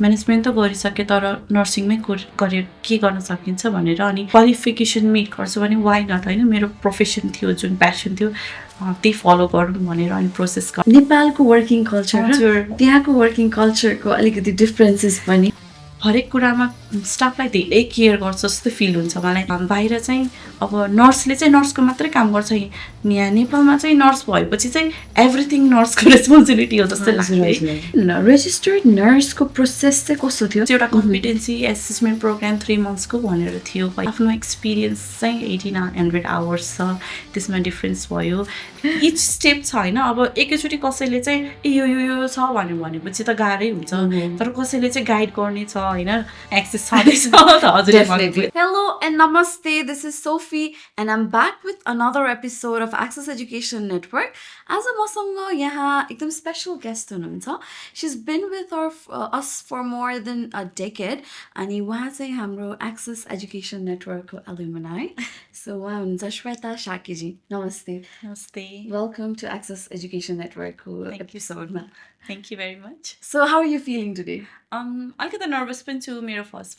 Management त गरिसकेँ तर नर्सिङमै करियर के गर्न सकिन्छ भनेर अनि क्वालिफिकेसन मिट गर्छु भने वाइ नट होइन मेरो प्रोफेसन थियो जुन प्यासन थियो त्यही फलो गरौँ भनेर अनि प्रोसेस गर्छु। नेपालको वर्किङ कल्चर र त्यहाँको वर्किङ कल्चरको अलिकति डिफ्रेन्सेस पनि हरेक कुरामा स्टाफलाई धेरै केयर गर्छ जस्तो फिल हुन्छ मलाई। बाहिर चाहिँ अब नर्सले चाहिँ नर्सको मात्रै काम गर्छ, यहाँ नेपालमा चाहिँ नर्स भएपछि चाहिँ एभ्रिथिङ नर्सको रेस्पोन्सिबिलिटी हो जस्तो लाग्छ। रेजिस्टर्ड नर्सको प्रोसेस चाहिँ कस्तो थियो? एउटा कम्पिटेन्सी एसेसमेन्ट प्रोग्राम 3 मन्थ्सको भनेर थियो। आफ्नो एक्सपिरियन्स चाहिँ 1800 आवर्स छ, त्यसमा डिफ्रेन्स भयो। इच स्टेप छ होइन, अब एकैचोटि कसैले चाहिँ यो छ भनेपछि त गाह्रै हुन्छ, तर कसैले चाहिँ गाइड गर्ने छ होइन, एक्सेस छँदैछ त हजुर। Hello and namaste, this is Sophie and I'm back with another episode of Access Education Network. आज मसँग यहाँ एकदम स्पेशल गेस्ट हुनुहुन्छ। She's been with us for more than a decade अनि उहाँ चाहिँ हाम्रो Access Education Network को alumni. So उहाँ हुनुहुन्छ श्वेता शाकीजी। नमस्ते। नमस्ते। Welcome to Access Education Network को एपिसोडमा। Thank you very much. So how are you feeling today? अलिकति नर्भस पनि छु, मेरो फर्स्ट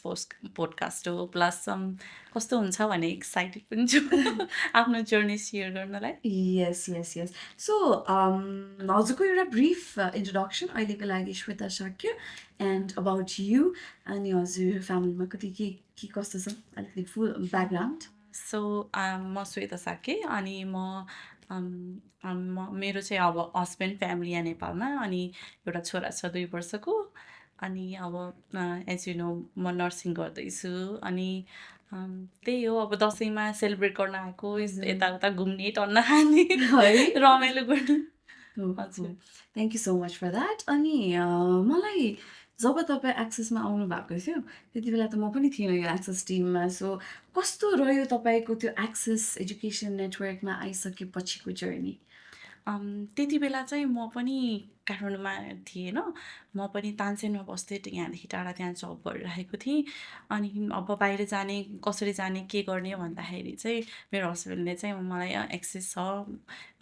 पोडकास्ट हो, प्लस कस्तो हुन्छ भने एक्साइटेड पनि छु आफ्नो जर्नी सेयर गर्नलाई। यस यस यस सो हजुरको एउटा ब्रिफ इन्ट्रोडक्सन अहिलेको लागि Shweta Shakya and about you अनि हजुर फ्यामिलीमा कति के कस्तो छ अलिकति फुल ब्याकग्राउन्ड। सो म श्वेता शाक्य अनि मेरो चाहिँ अब हस्बेन्ड फ्यामिली यहाँ नेपालमा अनि एउटा छोरा छ 2 वर्षको। अनि अब एज यु नो म नर्सिङ गर्दैछु अनि त्यही हो, अब दसैँमा सेलिब्रेट गर्न आएको, यताउता घुम्ने टन्न खाने रमाइलो गर्नु। हजुर thank you so much for that. अनि मलाई जब तपाईँ एक्सेसमा आउनु भएको थियो त्यति बेला त म पनि थिइनँ यो एक्सेस टिममा। सो कस्तो रह्यो तपाईँको त्यो एक्सेस एजुकेसन नेटवर्कमा आइसकेपछिको जर्नी? त्यति बेला चाहिँ म पनि काठमाडौँमा थिएन, म पनि तानसेनमा बस्थेँ, यहाँदेखि टाढा त्यहाँ जब गरिरहेको थिएँ। अनि अब बाहिर जाने कसरी जाने के गर्ने भन्दाखेरि चाहिँ मेरो हस्बेन्डले चाहिँ मलाई एक्सेस छ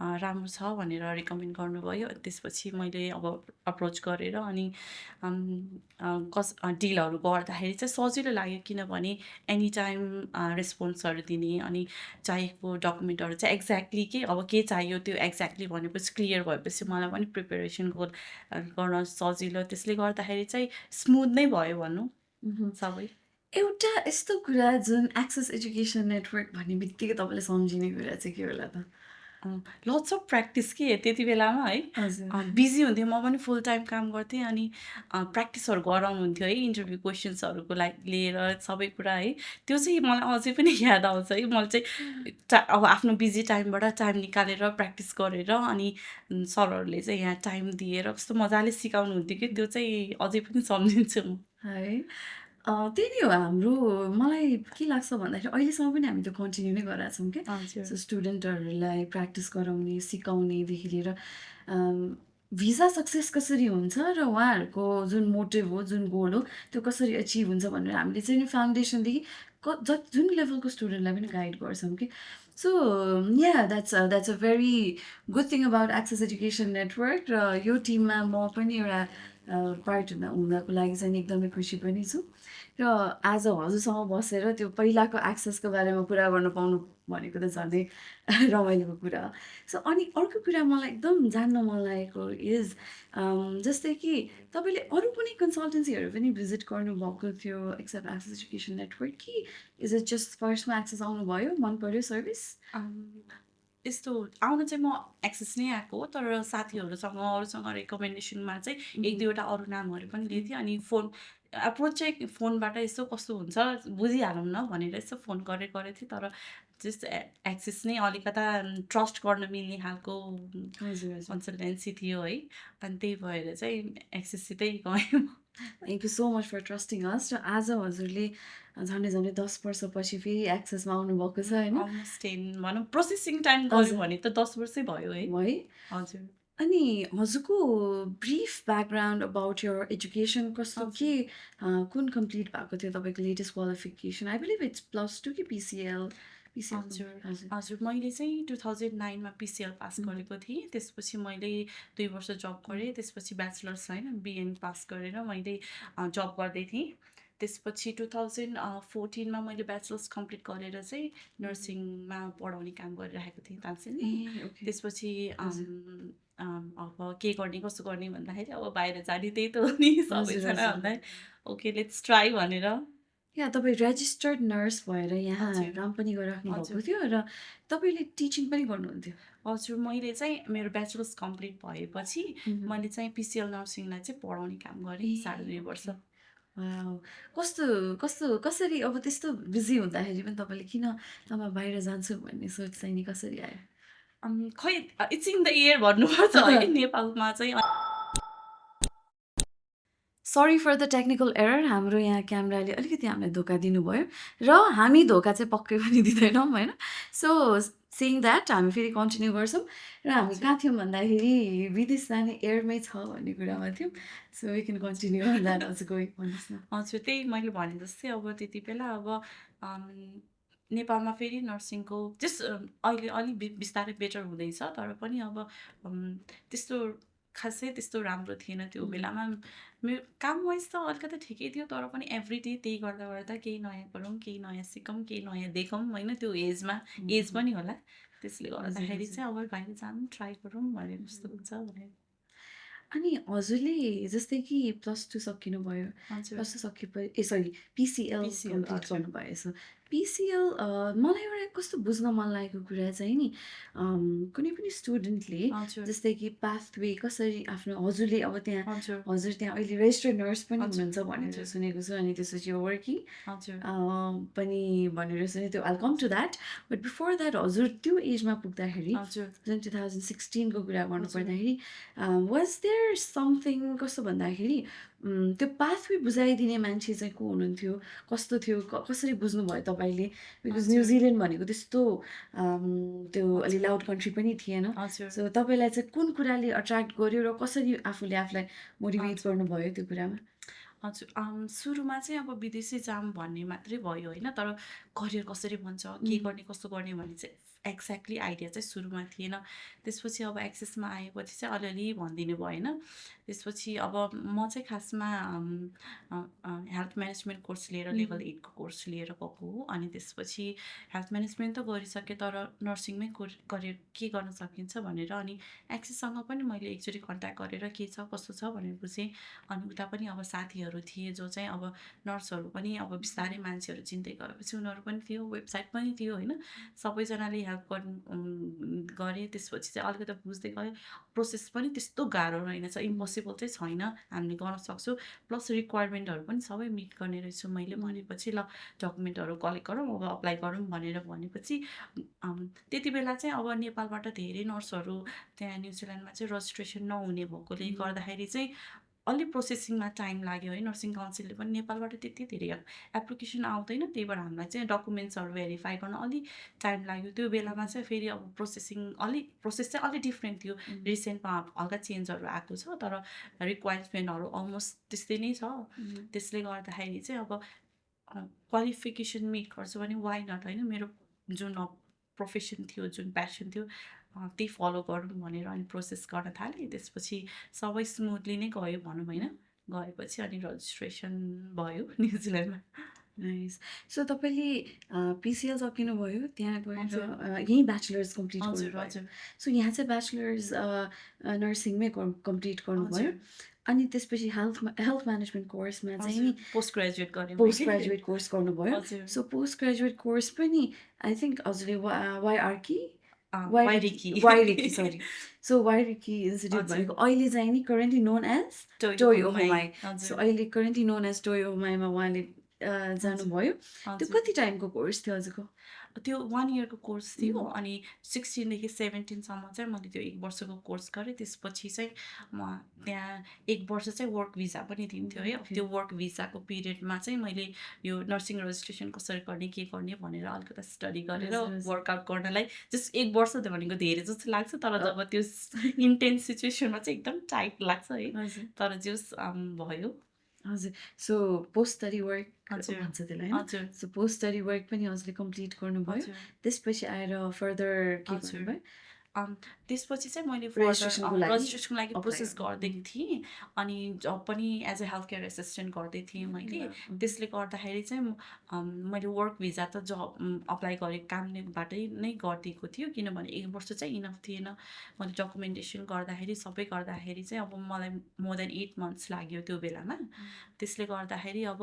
राम्रो छ भनेर रिकमेन्ड गर्नुभयो। त्यसपछि मैले अब अप्रोच गरेर अनि डिलहरू गर्दाखेरि चाहिँ सजिलो लाग्यो, किनभने एनी टाइम रेस्पोन्सहरू दिने अनि चाहिएको डकुमेन्टहरू चाहिँ एक्ज्याक्टली अब के चाहियो त्यो एक्ज्याक्टली भनेपछि क्लियर भएपछि मलाई पनि प्रिपेरेसन गर्न सजिलो, त्यसले गर्दाखेरि चाहिँ स्मुथ नै भयो भनौँ सबै। एउटा यस्तो कुरा जुन एक्सेस एजुकेसन नेटवर्क भन्ने बित्तिकै तपाईँले सम्झिने कुरा चाहिँ के होला त? लट्स अफ प्र्याक्टिस के त्यति बेलामा है, बिजी हुन्थ्यो, म पनि फुल टाइम काम गर्थेँ अनि प्र्याक्टिसहरू गराउनुहुन्थ्यो है, इन्टरभ्यू क्वेसन्सहरूको लागि लिएर सबै कुरा है। त्यो चाहिँ मलाई अझै पनि याद आउँछ है। मैले चाहिँ अब आफ्नो बिजी टाइमबाट टाइम निकालेर प्र्याक्टिस गरेर अनि सरहरूले चाहिँ यहाँ टाइम दिएर कस्तो मजाले सिकाउनुहुन्थ्यो कि त्यो चाहिँ अझै पनि सम्झिन्छु म है। त्यही नै हो हाम्रो, मलाई के लाग्छ भन्दाखेरि अहिलेसम्म पनि हामी त्यो कन्टिन्यू नै गरिरहेको छौँ कि। सो स्टुडेन्टहरूलाई प्र्याक्टिस गराउने सिकाउनेदेखि लिएर भिजा सक्सेस कसरी हुन्छ र उहाँहरूको जुन मोटिभ हो जुन गोल हो त्यो कसरी अचिभ हुन्छ भनेर हामीले चाहिँ फाउन्डेसनदेखि जुन लेभलको स्टुडेन्टलाई पनि गाइड गर्छौँ कि। So ya that's a very good thing about Access Education Network. र यो टिममा म पनि एउटा पार्ट हुनको लागि चाहिँ एकदमै खुसी पनि छु। र आज हजुरसँग बसेर त्यो पहिलाको एक्सेसको बारेमा कुरा गर्न पाउनु भनेको त झनै रमाइलोको कुरा हो। सो अनि अर्को कुरा मलाई एकदम जान्न मन लागेको इज जस्तै कि तपाईँले अरू कुनै कन्सल्टेन्सीहरू पनि भिजिट गर्नुभएको थियो एक्सेप्ट एक्सेस एजुकेसन नेटवर्क कि इज इट जस्ट फर्स्टमा एक्सेस आउनुभयो मन पर्यो सर्भिस? यस्तो आउन चाहिँ म एक्सेस नै आएको हो, तर अरूसँग रिकमेन्डेसनमा चाहिँ 1-2वटा अरू नामहरू पनि लिएको थिएँ। अनि फोन एप्रोच चाहिँ फोनबाट यसो कस्तो हुन्छ बुझिहालौँ न भनेर यसो फोन गरेको थिएँ, तर जस्ट एक्सेस नै अलिकता ट्रस्ट गर्न मिल्ने खालको कन्सल्टेन्सी थियो है, अनि त्यही भएर चाहिँ एक्सेससितै गएँ। Thank you so much for trusting us. र आज हजुरले झन्डै 10 वर्षपछि फेरि एक्सेसमा आउनुभएको छ होइन? अलमोस्ट 10 भनौँ, प्रोसेसिङ टाइम गयो भने त 10 वर्षै भयो है। हजुर। अनि हजुरको brief background about your education कस्तो के कुन कम्प्लिट भएको थियो तपाईँको latest qualification? I believe it's +2 कि PCL? पिसिएल हजुर हजुर हजुर मैले चाहिँ 2009 मा पिसिएल पास गरेको थिएँ। त्यसपछि मैले 2 वर्ष जब गरेँ। त्यसपछि ब्याचलर्स होइन बिएन पास गरेर मैले जब गर्दै थिएँ। त्यसपछि 2014 मा मैले ब्याचलर्स कम्प्लिट गरेर चाहिँ नर्सिङमा पढाउने काम गरिरहेको थिएँ तालसेनमा। ए ओके त्यसपछि हजुर अब के गर्ने कसो गर्ने भन्दाखेरि अब बाहिर जाने त्यही त हो नि हजुर सबैजना हजुर भन्दा ओके लेट्स ट्राई भनेर। या तपाईँ रेजिस्टर्ड नर्स भएर यहाँ हजुर काम पनि गरिराख्नु भएको हजुर थियो र तपाईँले टिचिङ पनि गर्नुहुन्थ्यो हजुर मैले चाहिँ मेरो ब्याचलर्स कम्प्लिट भएपछि मैले चाहिँ पिसिएल नर्सिङलाई चाहिँ पढाउने काम गरेँ ए 2.5 वर्ष। ओके वाउ कस्तो कस्तो कसरी अब त्यस्तो बिजी हुँदाखेरि पनि तपाईँले किन अब बाहिर जान्छु भन्ने सोच चाहिँ नि कसरी आयो खै इट्स इन द एयर भन्नुपर्छ है नेपालमा चाहिँ। Sorry for the technical error हाम्रो यहाँ क्यामेराले अलिकति हामीलाई धोका दिनुभयो र हामी धोका चाहिँ पक्कै पनि दिँदैनौँ होइन सो सेङ द्याट हामी फेरि कन्टिन्यू गर्छौँ र हामी कहाँ थियौँ भन्दाखेरि विदेश जाने एयरमै छ भन्ने कुरामा थियौँ so we can continue on that also going भन्नुहोस् न हजुर त्यही मैले भने जस्तै अब त्यति बेला अब नेपालमा फेरि नर्सिङको अहिले अलिक बिस्तारै बेटर हुँदैछ तर पनि अब त्यस्तो खासै त्यस्तो राम्रो थिएन त्यो बेलामा। मेरो काम वाइज त अलिकति ठिकै थियो तर पनि एभ्री डे त्यही गर्दा गर्दा केही नयाँ गरौँ केही नयाँ सिकौँ केही नयाँ देखौँ होइन त्यो एज पनि होला त्यसले गर्दाखेरि चाहिँ अब बाहिर जानु ट्राई गरौँ भनेर जस्तो हुन्छ भनेर। अनि हजुरले जस्तै कि +2 सकिनुभयो हजुर +2 सकेपछि सरी पिसिएल पिसिएल कम्प्लिट हजुर गर्नुभएछ पिसिएल मलाई एउटा कस्तो बुझ्न मन लागेको कुरा चाहिँ नि कुनै पनि स्टुडेन्टले हजुर जस्तै कि पाथवे कसरी आफ्नो हजुरले अब त्यहाँ हजुर हजुर त्यहाँ अहिले रेजिस्टर्ड नर्स पनि हजुर हुनुहुन्छ भनेर हजुर सुनेको छु अनि त्यसपछि वर्किङ हजुर पनि भनेर सुनेको थियो I come to that but before that हजुर त्यो एजमा पुग्दाखेरि हजुर जुन 2016को कुरा गर्नु हजुर पर्दाखेरि वाज देयर समथिङ कस्तो भन्दाखेरि त्यो पाथवे बुझाइदिने मान्छे चाहिँ को हुनुहुन्थ्यो कस्तो थियो कसरी बुझ्नुभयो तपाईँले बिकज हजुर न्युजिल्यान्ड भनेको त्यस्तो त्यो अलि हजुर लाउड कन्ट्री पनि थिएन हजुर सो तपाईँलाई चाहिँ कुन कुराले अट्र्याक्ट गर्यो र कसरी आफूले आफूलाई मोटिभेट हजुर गर्नुभयो त्यो कुरामा हजुर सुरुमा चाहिँ अब विदेशै जाऊँ भन्ने मात्रै भयो होइन तर करियर कसरी बन्छ के गर्ने कसो गर्ने भन्ने चाहिँ एक्ज्याक्टली आइडिया चाहिँ सुरुमा थिएन। त्यसपछि अब एक्सेसमा आएपछि चाहिँ अलिअलि भनिदिनु भएन। त्यसपछि अब म चाहिँ खासमा हेल्थ म्यानेजमेन्ट कोर्स लिएर लेभल 8को कोर्स लिएर गएको हो। अनि त्यसपछि हेल्थ म्यानेजमेन्ट त गरिसकेँ तर नर्सिङमै करियर के गर्न सकिन्छ भनेर अनि एक्सेससँग पनि मैले एकचोटि कन्ट्याक्ट गरेर के छ कस्तो छ भनेर बुझेँ। अनि उता पनि अब साथीहरू थिए जो चाहिँ अब नर्सहरू पनि अब बिस्तारै मान्छेहरू चिन्दै गएपछि उनीहरू पनि थियो वेबसाइट पनि थियो होइन सबैजनाले हेल्प गरे। त्यसपछि चाहिँ अलिकति बुझ्दै गएँ प्रोसेस पनि त्यस्तो गाह्रो रहेनछ इम्पोसिबल चाहिँ छैन हामीले गर्न सक्छौँ प्लस रिक्वायरमेन्टहरू पनि सबै मिट गर्ने रहेछु मैले भनेपछि ल डकुमेन्टहरू कलेक्ट गरौँ अब अप्लाई गरौँ भनेर भनेपछि त्यति बेला चाहिँ अब नेपालबाट धेरै नर्सहरू त्यहाँ न्युजिल्यान्डमा चाहिँ रजिस्ट्रेसन नहुने भएकोले गर्दाखेरि चाहिँ अलिक प्रोसेसिङमा टाइम लाग्यो है। नर्सिङ काउन्सिलले पनि नेपालबाट त्यति धेरै एप्लिकेसन आउँदैन त्यही भएर हामीलाई चाहिँ डकुमेन्ट्सहरू भेरिफाई गर्न अलिक टाइम लाग्यो। त्यो बेलामा चाहिँ फेरि अब प्रोसेस चाहिँ अलिक डिफ्रेन्ट थियो। रिसेन्टमा हल्का चेन्जहरू आएको छ तर रिक्वायरमेन्टहरू अलमोस्ट त्यस्तै नै छ। त्यसले गर्दाखेरि चाहिँ अब क्वालिफिकेसन मिट गर्छु भने वाइ नट होइन मेरो जुन प्रोफेसन थियो जुन प्यासन थियो त्यही फलो गरौँ भनेर अनि प्रोसेस गर्न थालेँ। त्यसपछि सबै स्मुथली नै गयो भनौँ होइन गएपछि अनि रजिस्ट्रेसन भयो न्युजिल्यान्डमा। नाइस सो तपाईँले पिसिएल सकिनुभयो त्यहाँ गएर हजुर यहीँ ब्याचलर्स कम्प्लिट हजुर गर्नुभयो हजुर सो यहाँ चाहिँ ब्याचलर्स नर्सिङमै कम्प्लिट गर्नुभयो हजुर अनि त्यसपछि हेल्थ म्यानेजमेन्ट कोर्समा चाहिँ नि हजुर पोस्ट ग्रेजुएट गरेँ पोस्ट मैले। ग्रेजुएट कोर्स गर्नुभयो हजुर सो पोस्ट ग्रेजुएट कोर्स पनि आई थिङ्क हजुरले वाइआरकी वाइरिकी वाइरिकी सरी सो वाइरिकी इन्स्टिट्युट हजुर भनेको अहिले चाहिँ नि करेन्टली नोन एज टोयो टोयो होमाई होमाई सो हजुर अहिले करेन्टली नोन एज टोयो होमाईमा उहाँले जानुभयो त्यो हजुर कति टाइमको कोर्स थियो हजुरको त्यो 1 इयरको कोर्स थियो अनि 16 देखि 17 सम्म चाहिँ मैले त्यो 1 वर्षको कोर्स गरेँ। त्यसपछि चाहिँ म त्यहाँ 1 वर्ष चाहिँ वर्क भिजा पनि दिन्थ्यो है। अब त्यो वर्क भिजाको पिरियडमा चाहिँ मैले यो नर्सिङ रजिस्ट्रेसन कसरी गर्ने के गर्ने भनेर अलिकति स्टडी गरेर वर्कआउट गर्नलाई जस्ट 1 वर्ष त भनेको धेरै जस्तो लाग्छ तर जब त्यो इन्टेन्स सिचुएसनमा चाहिँ एकदम टाइट लाग्छ है हजुर तर जस भयो हजुर। सो पोस्ट स्टडी वर्क हजुर भन्छ त्यसलाई होइन? हजुर सो पोस्ट स्टडी वर्क पनि हजुरले कम्प्लिट गर्नुभयो। हजुर त्यसपछि आएर फर्दर के हजुर गर्नुभयो? अम, त्यसपछि चाहिँ मैले फर्दर रेजिस्ट्रेसनको लागि रजिस्ट्रेसनको लागि अप्लाई प्रोसेस गर्दै गर्नु। थिएँ अनि जब पनि as a health care assistant गर्दै थिएँ मैले त्यसले गर्दाखेरि चाहिँ मैले वर्क भिजा त जब अप्लाई गरेको कामबाटै नै गरिदिएको थियो किनभने 1 वर्ष चाहिँ इनफ थिएन मैले डकुमेन्टेसन गर्दाखेरि सबै गर्दाखेरि चाहिँ अब मलाई मोर देन 8 मन्थ्स लाग्यो त्यो बेलामा त्यसले गर्दाखेरि अब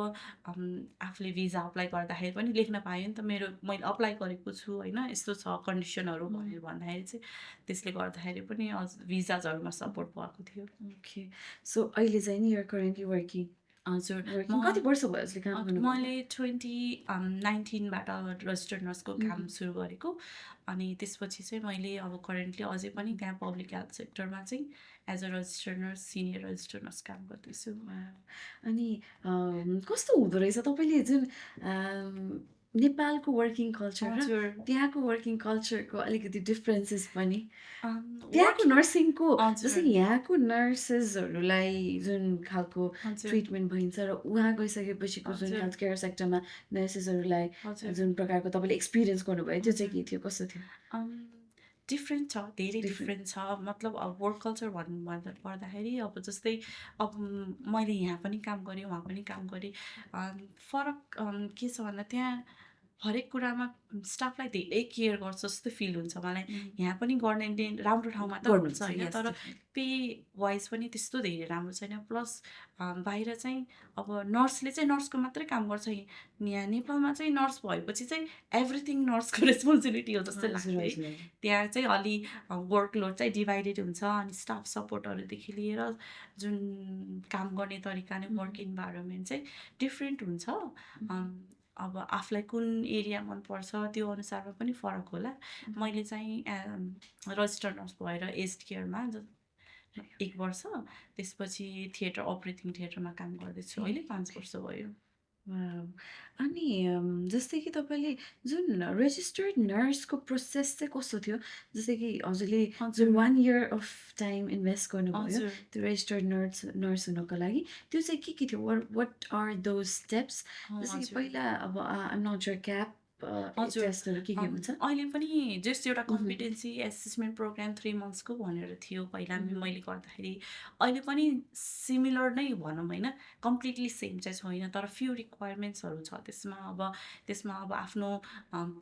आफूले भिजा अप्लाई गर्दाखेरि पनि लेख्न पायो नि त मेरो मैले अप्लाई गरेको छु होइन यस्तो छ कन्डिसनहरू भनेर भन्दाखेरि चाहिँ त्यसले गर्दाखेरि पनि भिजाजहरूमा सपोर्ट भएको थियो ओके। सो अहिले चाहिँ नि युआर करेन्टली वर्किङ। हजुर वर्किङ कति वर्ष भयो हजुरले काम गर्नुभयो? मैले 2019बाट रजिस्टर्ड नर्सको काम सुरु गरेको अनि त्यसपछि चाहिँ मैले अब करेन्टली अझै पनि त्यहाँ पब्लिक हेल्थ सेक्टरमा चाहिँ as a registered nurse senior registered nurse काम गर्दैछु अनि कस्तो हुँदो रहेछ तपाईँले जुन नेपालको वर्किङ कल्चर र हजुर त्यहाँको वर्किङ कल्चरको अलिकति डिफ्रेन्सेस पनि त्यहाँको वर्किङ नर्सिङको जस्तै हजुर यहाँको नर्सेसहरूलाई जुन खालको हजुर ट्रिटमेन्ट भइन्छ र उहाँ गइसकेपछिको जुन हजुर हेल्थ केयर सेक्टरमा नर्सेसहरूलाई हजुर जुन प्रकारको तपाईँले एक्सपिरियन्स गर्नुभयो त्यो चाहिँ हजुर के थियो, कस्तो थियो? डिफ्रेन्ट छ धेरै डिफ्रेन्ट। डिफ्रेन्ट छ मतलब अब वर्क कल्चर भन्नु पर्दाखेरि अब जस्तै अब मैले यहाँ पनि काम गरेँ वहाँ पनि काम गरेँ फरक के छ भन्दा त्यहाँ हरेक कुरामा स्टाफलाई धेरै केयर गर्छ जस्तो फिल हुन्छ मलाई यहाँ पनि गर्ने राम्रो ठाउँमा त हुन्छ गर्नुहुन्छ, होइन यस तर डेफिनेटली। पे वाइज पनि त्यस्तो धेरै राम्रो छैन प्लस बाहिर चाहिँ अब नर्सले चाहिँ नर्सको मात्रै काम गर्छ यहाँ नेपालमा चाहिँ नर्स भएपछि चाहिँ एभ्रिथिङ नर्सको रेस्पोन्सिबिलिटी हो जस्तो लाग्छ हजुर है हजुर। त्यहाँ चाहिँ अलि वर्कलोड चाहिँ डिभाइडेड हुन्छ अनि स्टाफ सपोर्टहरूदेखि लिएर जुन काम गर्ने तरिका नै वर्क इन्भाइरोमेन्ट चाहिँ डिफ्रेन्ट हुन्छ अब आफूलाई कुन एरिया मनपर्छ त्यो अनुसारमा पनि फरक होला मैले चाहिँ रजिस्टर्ड नर्स भएर एज्ड केयरमा 1 वर्ष त्यसपछि थिएटर अपरेटिङ थिएटरमा काम गर्दैछु अहिले 5 वर्ष भयो वाउ! अनि जस्तै कि तपाईँले जुन रेजिस्टर्ड नर्सको प्रोसेस चाहिँ कस्तो थियो? जस्तै कि हजुरले जुन हजुर 1 इयर अफ टाइम इन्भेस्ट गर्नुभयो हजुर त्यो रेजिस्टर्ड नर्स नर्स हुनको लागि, त्यो चाहिँ के थियो? What are those steps? जस्तै कि हजुर पहिला अब I am not sure CAP हजुर टेस्टहरू के हुन्छ? अहिले पनि जस्ट एउटा कम्पिटेन्सी एसेसमेन्ट प्रोग्राम 3 मन्थ्सको भनेर थियो पहिला मैले गर्दाखेरि अहिले पनि सिमिलर नै भनौँ होइन कम्प्लिटली सेम चाहिँ छैन तर फ्यु रिक्वायरमेन्ट्सहरू छ त्यसमा अब आफ्नो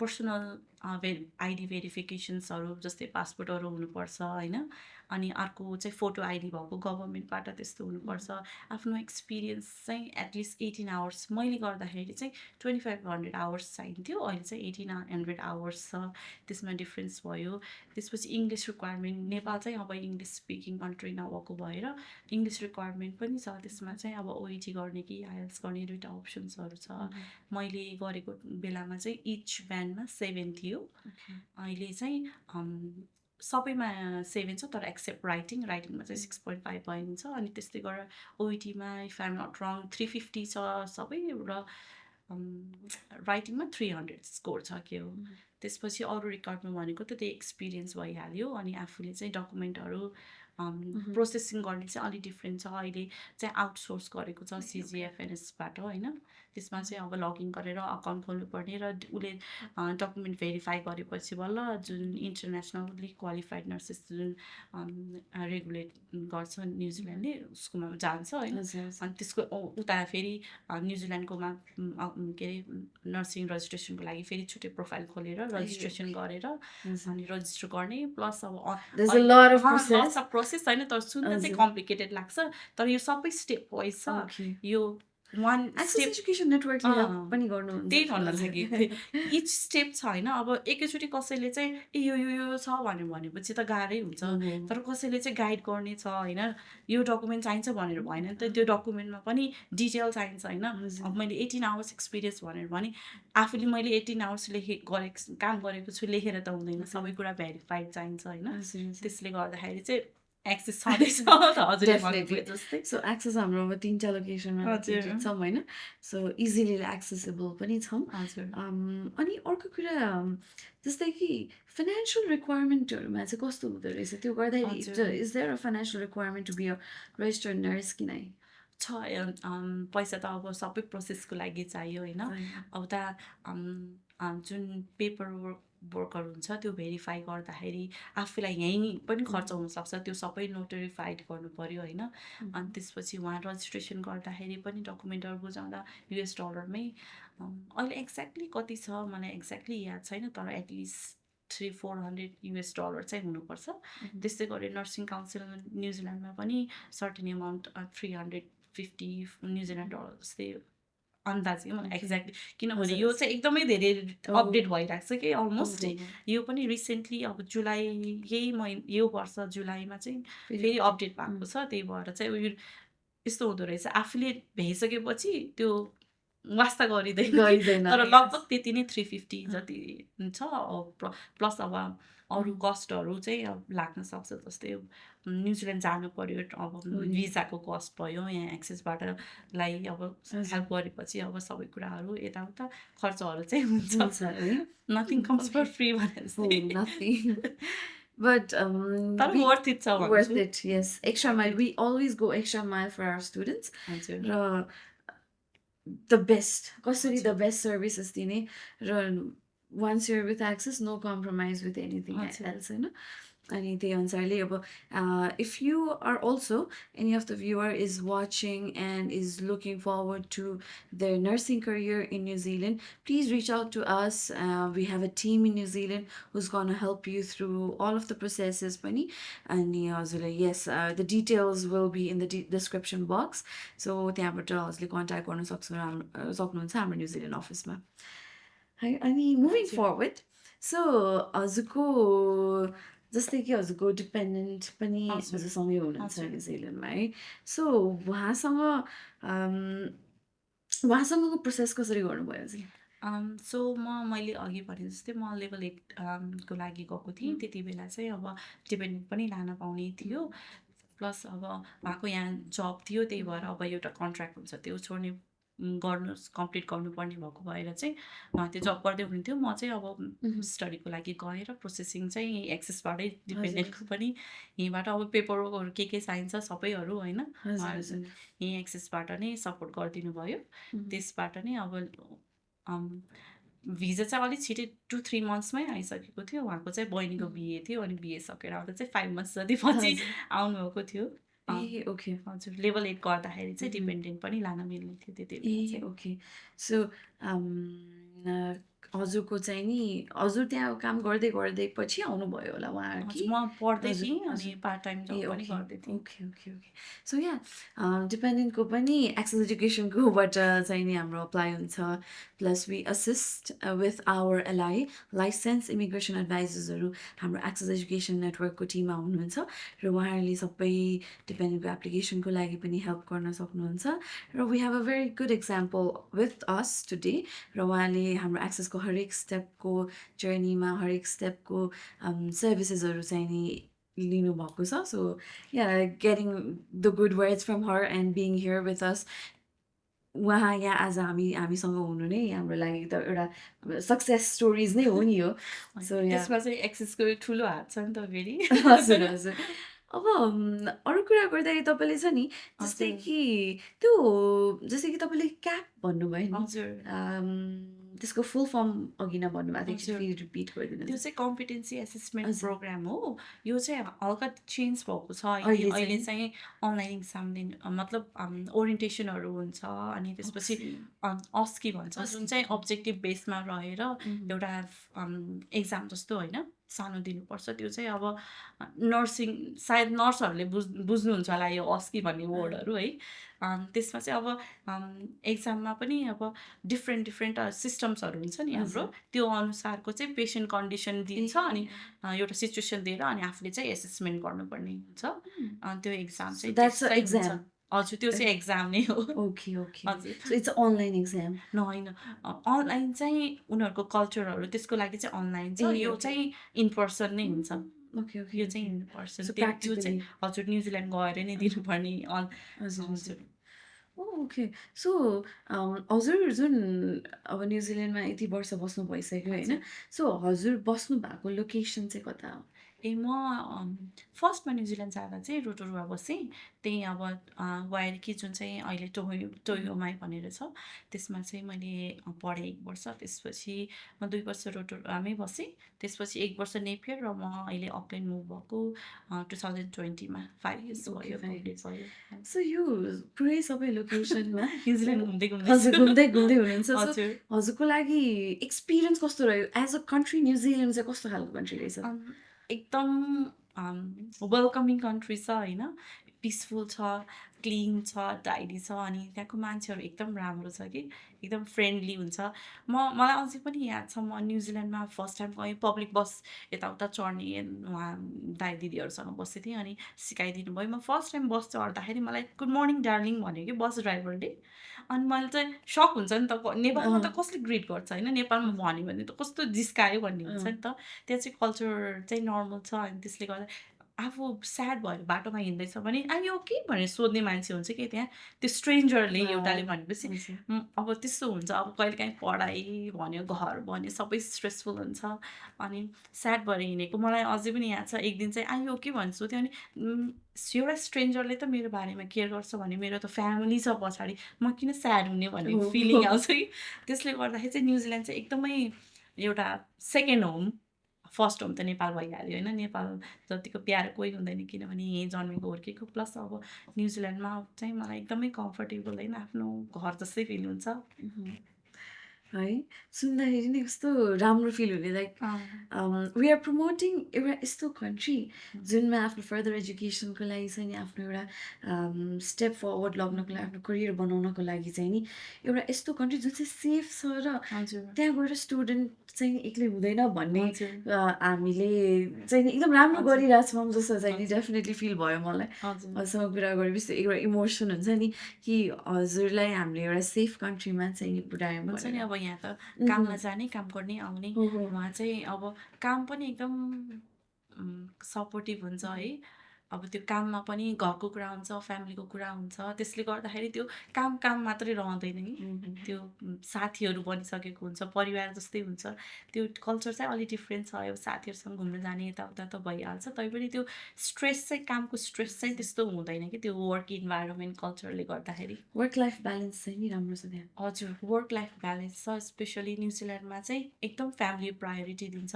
पर्सनल आइडी भेरिफिकेसन्सहरू जस्तै पासपोर्टहरू हुनुपर्छ होइन अनि अर्को चाहिँ फोटो आइडी भएको गभर्मेन्टबाट त्यस्तो हुनुपर्छ आफ्नो एक्सपिरियन्स चाहिँ एटलिस्ट 18 आवर्स मैले गर्दाखेरि चाहिँ 2500 आवर्स चाहिन्थ्यो अहिले चाहिँ 1800 आवर्स छ त्यसमा डिफ्रेन्स भयो त्यसपछि इङ्ग्लिस रिक्वायरमेन्ट नेपाल चाहिँ अब इङ्ग्लिस स्पिकिङ कन्ट्री नभएको भएर इङ्ग्लिस रिक्वायरमेन्ट पनि छ त्यसमा चाहिँ अब ओइटी गर्ने कि आइएल्स गर्ने दुइटा अप्सन्सहरू छ मैले गरेको बेलामा चाहिँ इच ब्यान्डमा 7 थियो अहिले चाहिँ सबैमा 7 छ तर एक्सेप्ट राइटिङमा चाहिँ 6.5 पाइन्छ अनि त्यस्तै गरेर ओइटीमा इफ आइम नट रङ 350 छ सबै र राइटिङमा 300 स्कोर छ के हो त्यसपछि अरू रिकर्डमा भनेको त त्यही एक्सपिरियन्स भइहाल्यो अनि आफूले चाहिँ डकुमेन्टहरू प्रोसेसिङ गर्ने चाहिँ अलिक डिफ्रेन्ट छ अहिले चाहिँ आउटसोर्स गरेको छ सिजिएफएनएसबाट होइन त्यसमा चाहिँ अब लगइन गरेर अकाउन्ट खोल्नुपर्ने र उसले डकुमेन्ट भेरिफाई गरेपछि बल्ल जुन इन्टरनेसनली क्वालिफाइड नर्सेस जुन रेगुलेट गर्छ न्युजिल्यान्डले उसकोमा जान्छ होइन अनि त्यसको उता फेरि न्युजिल्यान्डकोमा के अरे नर्सिङ रजिस्ट्रेसनको लागि फेरि छुट्टै प्रोफाइल खोलेर रजिस्ट्रेसन गरेर अनि रजिस्टर गर्ने प्लस अब प्रोसेस होइन तर सुन्न चाहिँ कम्प्लिकेटेड लाग्छ तर यो सबै स्टेप वाइज छ यो वान एक्सेस एजुकेसन नेटवर्कले पनि गर्नुहुन्छ त्यही भन्न लागि इच स्टेप छ होइन अब एकैचोटि कसैले चाहिँ ए यो छ भनेपछि त गाह्रै हुन्छ तर कसैले चाहिँ गाइड गर्ने छ होइन यो डकुमेन्ट चाहिन्छ भनेर भएन नि त त्यो डकुमेन्टमा पनि डिटेल चाहिन्छ होइन अब मैले 18 आवर्स एक्सपिरियन्स भनेर भने आफूले मैले 18 आवर्स काम गरेको छु लेखेर त हुँदैन सबै कुरा भेरिफाइड चाहिन्छ होइन त्यसले गर्दाखेरि चाहिँ एक्सेस छँदैछ डेफिनेटली जस्तै सो एक्सेस हाम्रो अब 3टा लोकेसनमा छौँ होइन सो इजिली एक्सेसेबल पनि छौँ अनि अर्को कुरा जस्तै कि फाइनेन्सियल रिक्वायरमेन्टहरूमा चाहिँ कस्तो हुँदो रहेछ त्यो गर्दाखेरि is there a financial requirement to be a registered nurse कि नै पैसा त अब सबै प्रोसेसको लागि चाहियो होइन अब जुन पेपर वर्कहरू हुन्छ त्यो भेरिफाई गर्दाखेरि आफूलाई यहीँ पनि खर्च हुनसक्छ त्यो सबै नोटरिफाइड गर्नु पऱ्यो होइन अनि त्यसपछि उहाँ रजिस्ट्रेसन गर्दाखेरि पनि डकुमेन्टहरू बुझाउँदा $US अहिले एक्ज्याक्टली कति छ मलाई एक्ज्याक्टली याद छैन तर एटलिस्ट $300-400 चाहिँ हुनुपर्छ त्यस्तै गरी नर्सिङ काउन्सिल न्युजिल्यान्डमा पनि सर्टेन एमाउन्ट $350 जस्तै अन्दाज मलाई एक्ज्याक्टली किनभने यो चाहिँ एकदमै धेरै अपडेट भइरहेको छ कि अलमोस्ट यो पनि रिसेन्टली अब जुलाई यो वर्ष जुलाईमा चाहिँ फेरि अपडेट भएको छ त्यही भएर चाहिँ उयो यस्तो हुँदो रहेछ आफूले भ्याइसकेपछि त्यो वास्ता गरिँदैन तर लगभग त्यति नै 350 जति छ प्लस अब अरू कस्टहरू चाहिँ अब लाग्न सक्छ जस्तै न्युजिल्यान्ड जानु पर्यो अब भिजाको कस्ट भयो यहाँ एक्सेसबाट लाई अब हेल्प गरेपछि अब सबै कुराहरू यताउता खर्चहरू चाहिँ हुन्छ नथिङ कम्स फर फ्री भनेर But तर worth it छ worth it, yes. Extra mile. We always go extra mile for our students. The best. कसरी the best services दिने र once you're with Access, no compromise with anything else, होइन अनि त्यही अनुसारले अब if you are also any of the viewer is watching and is looking forward to their nursing career in New Zealand, please reach out to us. We have a team in New Zealand who's going to help you through all of the processes पनि अनि हजुरलाई yes the details will be in the description box, so त्यहाँबाट हजुरले contact गर्न सक्नुहुन्छ हाम्रो New Zealand अफिसमा है अनि मुभिङ फरवर्ड सो हजुरको जस्तै कि हजुरको डिपेन्डेन्ट पनि हजुरसँगै हुनुहुन्छ न्युजिल्यान्डमा है सो उहाँसँगको प्रोसेस कसरी गर्नुभयो चाहिँ सो मैले अघि भने जस्तै म लेभल 8 को लागि गएको थिएँ त्यति बेला चाहिँ अब डिपेन्डेन्ट पनि लान पाउने थियो प्लस अब उहाँको यहाँ जब थियो त्यही भएर अब एउटा कन्ट्र्याक्ट हुन्छ त्यो छोड्ने कम्प्लिट गर्नुपर्ने भएको भएर चाहिँ उहाँ त्यो जब गर्दै हुनुहुन्थ्यो म चाहिँ अब स्टडीको लागि गएर प्रोसेसिङ चाहिँ एक्सेसबाटै डिपेन्डेन्टको पनि यहीँबाट अब पेपरवर्कहरू के चाहिन्छ सबैहरू होइन यहीँ एक्सेसबाट नै सपोर्ट गरिदिनु भयो त्यसबाट नै अब भिजा चाहिँ अलिक छिटै 2-3 मन्थ्समै आइसकेको थियो उहाँको चाहिँ बहिनीको बिहे थियो अनि बिहे सकेर आउँदा चाहिँ 5 मन्थ्स जति पछि आउनुभएको थियो ओके हजुर लेभल 8 गर्दाखेरि चाहिँ डिपेन्डेन्ट पनि लान मिल्ने थियो त्यति बेला ओके सो हजुरको चाहिँ नि हजुर त्यहाँ काम गर्दै गर्दै पछि आउनुभयो होला उहाँ म पढ्दै थिएँ अनि पार्ट टाइम जब पनि गर्दै थिएँ ओके सो यहाँ डिपेन्डेन्टको पनि एक्सेस एजुकेसनकोबाट चाहिँ नि हाम्रो अप्लाई हुन्छ plus we assist with our LI licence immigration एडभाइजर्सहरू हाम्रो एक्सेस एजुकेसन नेटवर्कको टिममा हुनुहुन्छ र उहाँहरूले सबै डिपेन्डेन्टको एप्लिकेसनको लागि पनि हेल्प गर्न सक्नुहुन्छ र we have a very good example with us today र उहाँले हाम्रो एक्सेसको हरेक स्टेपको जर्नीमा हरेक स्टेपको सर्भिसेसहरू चाहिँ नि लिनुभएको छ so yeah getting the good words from her and being here with us उहाँ यहाँ आज हामीसँग हुनु नै हाम्रो लागि त एउटा सक्सेस स्टोरिज नै हो नि हो सो यसमा चाहिँ एक्सेसको ठुलो हात छ नि त फेरि हजुर अब अरू कुरा गर्दाखेरि तपाईँले छ नि जस्तै कि तपाईँले क्याप भन्नुभयो नि त्यसको फुल फर्म अघि नै भन्नुभएको थियो फेरि रिपिट गरिदिनु त्यो चाहिँ कम्पिटेन्सी एसेसमेन्ट प्रोग्राम हो यो चाहिँ हल्का चेन्ज भएको छ अहिले चाहिँ अनलाइन इक्जाम मतलब ओरिएन्टेसनहरू हुन्छ अनि त्यसपछि अस्की भन्छ जुन चाहिँ अब्जेक्टिभ बेसमा रहेर एउटा एक्जाम जस्तो होइन सानो दिनुपर्छ त्यो चाहिँ अब नर्सिङ सायद नर्सहरूले बुझ्नुहुन्छ होला यो अस्की भन्ने वर्डहरू है त्यसमा चाहिँ अब एक्जाममा पनि अब डिफ्रेन्ट सिस्टम्सहरू हुन्छ नि हाम्रो त्यो अनुसारको चाहिँ पेसेन्ट कन्डिसन दिन्छ अनि एउटा सिचुएसन दिएर अनि आफूले चाहिँ एसेसमेन्ट गर्नुपर्ने हुन्छ त्यो एक्जाम चाहिँ हजुर त्यो चाहिँ एक्जाम नै हो okay so it's online exam होइन अनलाइन चाहिँ उनीहरूको कल्चरहरू त्यसको लागि चाहिँ अनलाइन छ यो चाहिँ इन पर्सन नै हुन्छ यो चाहिँ इन पर्सन त्यो चाहिँ हजुर न्युजिल्यान्ड गएर नै दिनुपर्ने हजुर ओके सो हजुर जुन अब न्युजिल्यान्डमा यति वर्ष बस्नु भइसक्यो होइन सो हजुर बस्नु भएको लोकेसन चाहिँ कता हो म फर्स्टमा न्युजिल्यान्ड जाँदा चाहिँ रोटोरुवा बसेँ। त्यहीँ अब वाइल्की जुन चाहिँ अहिले टोयोमाई भनेर छ, त्यसमा चाहिँ मैले पढेँ 1 वर्ष। त्यसपछि म 2 वर्ष रोटोरुवामै बसेँ। त्यसपछि 1 वर्ष नेपियर र म अहिले अकल्यान्ड मुभ भएको 2020 मा 5 इयर्स ओके, भयो, 5 कम्प्लिट इयर्स। भयो। सो यो पुरै सबै लोकेसनमा न्युजिल्यान्ड घुम्दै घुम्दै हजुर छु। घुम्दै घुम्दै हुनुहुन्छ। सो हजुर। हजुरको लागि एक्सपिरियन्स कस्तो रह्यो? एज अ कन्ट्री न्युजिल्यान्ड चाहिँ कस्तो खालको कन्ट्री रहेछ? एकदम वेलकमिङ कन्ट्री छ होइन, पिसफुल छ, क्लिन छ, टाइडी छ, अनि त्यहाँको मान्छेहरू एकदम राम्रो छ कि एकदम फ्रेन्डली हुन्छ। मलाई अझै पनि याद छ, म न्युजिल्यान्डमा फर्स्ट टाइम गएँ, पब्लिक बस यताउता चढ्ने उहाँ दाइ दिदीहरूसँग बसेको थिएँ, अनि सिकाइदिनु भयो। म फर्स्ट टाइम बस चढ्दाखेरि मलाई गुड मर्निङ डार्लिङ भन्यो कि बस ड्राइभरले। अनि मैले चाहिँ सक हुन्छ नि त, नेपालमा त कसले ग्रिट गर्छ होइन, नेपालमा भन्यो भने त कस्तो जिस्कायो भन्ने हुन्छ नि त। त्यहाँ चाहिँ कल्चर चाहिँ नर्मल छ, अनि त्यसले गर्दा आफू स्याड भएर बाटोमा हिँड्दैछ भने आइ ओके भनेर सोध्ने मान्छे हुन्छ कि त्यहाँ, त्यो स्ट्रेन्जरले एउटाले भनेपछि अब त्यस्तो हुन्छ। अब कहिलेकाहीँ पढाइ भन्यो, घर भन्यो, सबै स्ट्रेसफुल हुन्छ, अनि स्याड भएर हिँडेको मलाई अझै पनि याद छ। एक दिन चाहिँ आइ ओके भनेर सोध्यो, अनि एउटा स्ट्रेन्जरले त मेरो बारेमा केयर गर्छ भने मेरो त फ्यामिली छ पछाडि, म किन स्याड हुने भन्ने फिलिङ आउँछ कि। त्यसले गर्दाखेरि चाहिँ न्युजिल्यान्ड चाहिँ एकदमै एउटा सेकेन्ड होम। फर्स्ट होम त नेपाल भइहाल्यो होइन, नेपाल जतिको प्यारो कोही हुँदैन, किनभने यहीँ जन्मेको हुर्केको। प्लस अब न्युजिल्यान्डमा चाहिँ मलाई एकदमै कम्फर्टेबल होइन, आफ्नो घर जस्तै फिल हुन्छ। है, सुन्दाखेरि नै कस्तो राम्रो फिल हुने। लाइक वी आर प्रमोटिङ एउटा यस्तो कन्ट्री जुनमा आफ्नो फर्दर एजुकेसनको लागि चाहिँ नि, आफ्नो एउटा स्टेप फरवर्ड लग्नको लागि, आफ्नो करियर बनाउनको लागि चाहिँ नि एउटा यस्तो कन्ट्री जुन चाहिँ सेफ छ, र हजुर त्यहाँ गएर स्टुडेन्ट चाहिँ एक्लै हुँदैन भन्ने हजुर हामीले चाहिँ नि एकदम राम्रो हजुर गरिरहेछौँ जस्तो चाहिँ नि हजुर डेफिनेटली फिल भयो मलाई। हजुर हजुरसँग कुरा गरेपछि एउटा इमोसन हुन्छ नि कि हजुरलाई हामीले एउटा सेफ कन्ट्रीमा चाहिँ नि पुऱ्यायौँ हुन्छ नि। भनेर। अब यहाँ त काममा जाने, काम गर्ने, आउने, हो, हो। उहाँ चाहिँ अब काम पनि एकदम सपोर्टिभ हुन्छ है। अब त्यो काममा पनि घरको कुरा हुन्छ, फ्यामिलीको कुरा हुन्छ, त्यसले गर्दाखेरि त्यो काम काम मात्रै रहँदैन कि, त्यो साथीहरू बनिसकेको हुन्छ, परिवार जस्तै हुन्छ। त्यो कल्चर चाहिँ अलिक डिफ्रेन्ट छ। अब साथीहरूसँग घुम्न जाने यताउता त भइहाल्छ, तैपनि त्यो स्ट्रेस चाहिँ, कामको स्ट्रेस चाहिँ त्यस्तो हुँदैन कि, त्यो वर्क इन्भाइरोमेन्ट कल्चरले गर्दाखेरि। वर्क लाइफ ब्यालेन्स चाहिँ नि राम्रो छ त्यहाँ। हजुर, वर्क लाइफ ब्यालेन्स छ। स्पेसली न्युजिल्यान्डमा चाहिँ एकदम फ्यामिली प्रायोरिटी दिन्छ।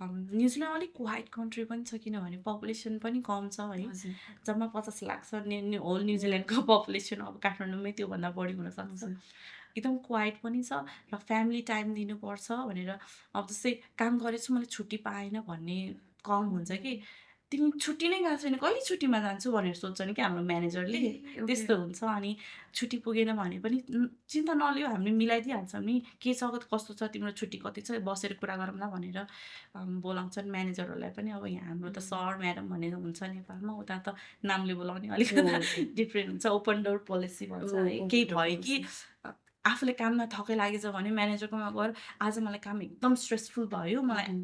न्युजिल्यान्ड अलिक क्वाइट कन्ट्री पनि छ, किनभने पपुलेसन पनि कम छ है, हजुर, जम्मा 50 लाख छ। होल न्युजिल्यान्डको पपुलेसन अब काठमाडौँमै त्योभन्दा बढी हुनसक्छ। हजुर। एकदम क्वाइट पनि छ, र फ्यामिली टाइम दिनुपर्छ भनेर, अब जस्तै काम गरेछु मैले छुट्टी पाएन भन्ने कम हुन्छ कि, तिमी छुट्टी नै गएको छैन, कहिले छुट्टीमा जान्छु भनेर सोध्छन् कि हाम्रो म्यानेजरले। ओके। त्यस्तो हुन्छ। अनि छुट्टी पुगेन भने पनि चिन्ता नलियो, हामीले मिलाइदिइहाल्छौँ नि, के छ कस्तो छ, तिम्रो छुट्टी कति छ, बसेर कुरा गरौँला भनेर बोलाउँछन् म्यानेजरहरूलाई पनि। अब यहाँ हाम्रो त सर म्याडम भनेर हुन्छ नेपालमा, उता त नामले बोलाउने अलिकता डिफ्रेन्ट हुन्छ। ओपन डोर पोलिसी भन्छ है। केही भयो कि आफूले काममा थकै लागेछ भने म्यानेजरकोमा गएर, आज मलाई काम एकदम स्ट्रेसफुल भयो, मलाई